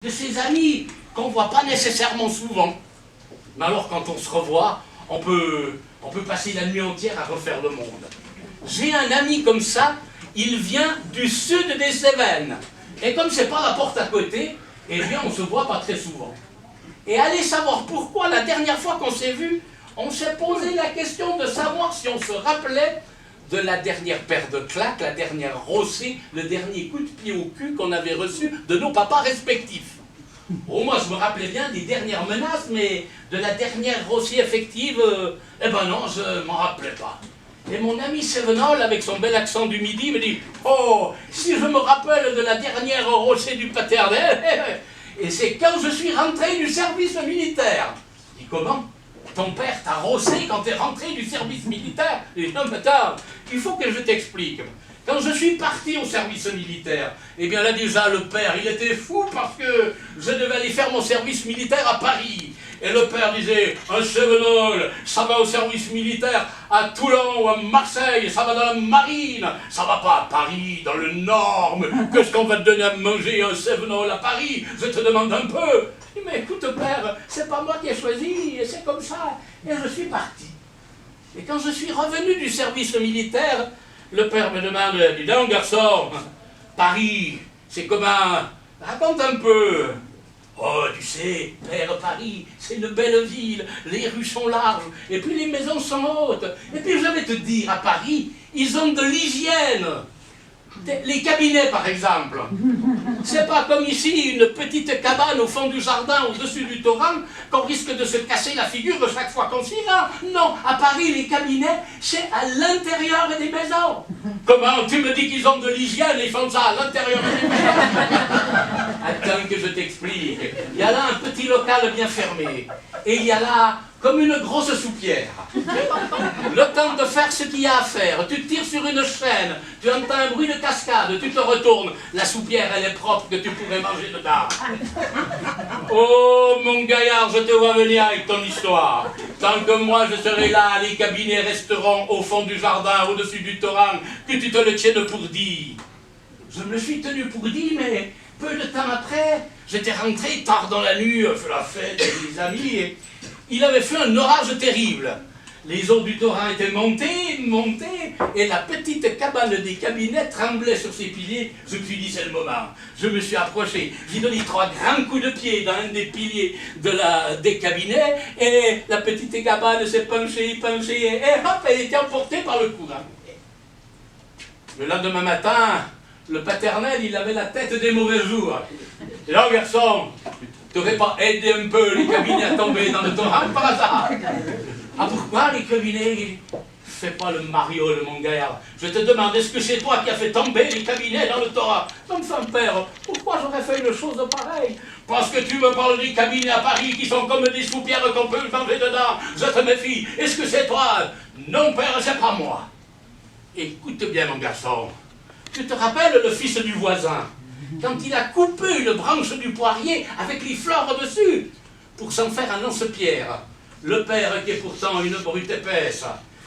de ses amis qu'on ne voit pas nécessairement souvent. Mais alors quand on se revoit, on peut passer la nuit entière à refaire le monde. J'ai un ami comme ça, il vient du sud des Cévennes. Et comme c'est pas la porte à côté, eh bien on se voit pas très souvent. Et allez savoir pourquoi, la dernière fois qu'on s'est vu, on s'est posé la question de savoir si on se rappelait de la dernière paire de claques, la dernière rossée, le dernier coup de pied au cul qu'on avait reçu de nos papas respectifs. Oh, moi je me rappelais bien des dernières menaces, mais de la dernière rossée effective, eh ben non, je m'en rappelais pas. Et mon ami Sévenol, avec son bel accent du midi, me dit « Oh, si je me rappelle de la dernière rossée du paternel, et c'est quand je suis rentré du service militaire. » Je dis « Comment ? Ton père t'a rossé quand t'es rentré du service militaire ?» Je dis « Non, mais attends, il faut que je t'explique. Quand je suis parti au service militaire, eh bien là déjà le père, il était fou parce que je devais aller faire mon service militaire à Paris. Et le père disait, un Sévenol, ça va au service militaire à Toulon ou à Marseille, ça va dans la marine, ça va pas à Paris, dans le Nord, qu'est-ce qu'on va te donner à manger un Sévenol à Paris? Je te demande un peu. Je dis, mais écoute père, c'est pas moi qui ai choisi, et c'est comme ça. Et je suis parti. Et quand je suis revenu du service militaire, le père me demande, dis donc garçon, Paris, c'est comment? Raconte un peu. Oh, tu sais, père, Paris, c'est une belle ville, les rues sont larges, et puis les maisons sont hautes. Et puis je vais te dire, à Paris, ils ont de l'hygiène. Les cabinets, par exemple. C'est pas comme ici, une petite cabane au fond du jardin, au-dessus du torrent, qu'on risque de se casser la figure chaque fois qu'on s'y rend. Non, à Paris, les cabinets, c'est à l'intérieur des maisons. Comment? Tu me dis qu'ils ont de l'hygiène, ils font ça à l'intérieur des maisons? Attends que je t'explique. Il y a là un petit local bien fermé. Et il y a là comme une grosse soupière. Le temps de faire ce qu'il y a à faire. Tu tires sur une chaîne, tu entends un bruit de cascade, tu te retournes. La soupière, elle est propre, que tu pourrais manger dedans. Oh, mon gaillard, je te vois venir avec ton histoire. Tant que moi, je serai là, les cabinets resteront au fond du jardin, au-dessus du torrent, que tu te le tiennes pour dit. Je me suis tenu pour dit, mais peu de temps après, j'étais rentré tard dans la nuit, fait la fête avec les amis, et il avait fait un orage terrible. Les eaux du torrent étaient montées, et la petite cabane des cabinets tremblait sur ses piliers. Je me suis dit, c'est le moment. Je me suis approché, j'ai donné 3 grands coups de pied dans un des piliers des cabinets, et la petite cabane s'est penchée, et hop, elle était emportée par le courant. Le lendemain matin, le paternel, il avait la tête des mauvais jours. Et là, garçon, tu n'aurais pas aidé un peu les cabinets à tomber dans le torrent par hasard? Ah, pourquoi les cabinets? Fais pas le mariole, mon gaillard. Je te demande, est-ce que c'est toi qui as fait tomber les cabinets dans le torrent? Enfin, père, pourquoi j'aurais fait une chose pareille? Parce que tu me parles des cabinets à Paris qui sont comme des soupières qu'on peut manger dedans. Je te méfie. Est-ce que c'est toi? Non, père, c'est pas moi. Écoute bien, mon garçon. Tu te rappelles le fils du voisin, quand il a coupé une branche du poirier avec les fleurs dessus, pour s'en faire un lance-pierre? Le père, qui est pourtant une brute épaisse,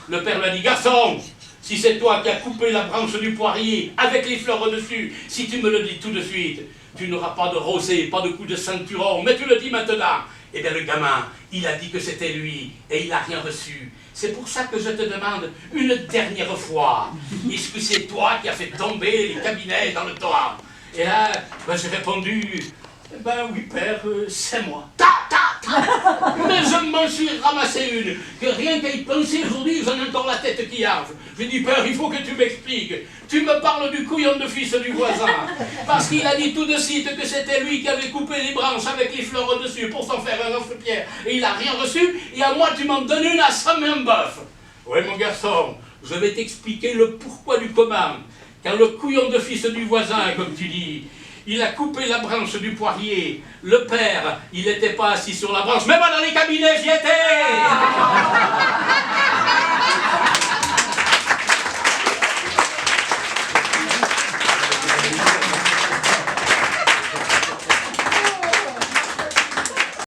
le père lui a dit, garçon, si c'est toi qui as coupé la branche du poirier avec les fleurs dessus, si tu me le dis tout de suite, tu n'auras pas de rosée, pas de coup de ceinturon, mais tu le dis maintenant. Eh bien le gamin, il a dit que c'était lui, et il n'a rien reçu. C'est pour ça que je te demande une dernière fois, est-ce que c'est toi qui as fait tomber les cabinets dans le torrent? Et là, ben, j'ai répondu, ben oui père, c'est moi. Mais je m'en suis ramassé une, que rien qu'à y penser aujourd'hui, j'en ai encore la tête qui arde. J'ai dit, père, il faut que tu m'expliques. Tu me parles du couillon de fils du voisin, parce qu'il a dit tout de suite que c'était lui qui avait coupé les branches avec les fleurs au-dessus pour s'en faire un lance-pierre, et il n'a rien reçu, et à moi tu m'en donnes une à 100 000 bœufs. Oui, mon garçon, je vais t'expliquer le pourquoi du comment. Car le couillon de fils du voisin, comme tu dis, il a coupé la branche du poirier. Le père, il n'était pas assis sur la branche, mais moi dans les cabinets, j'y étais.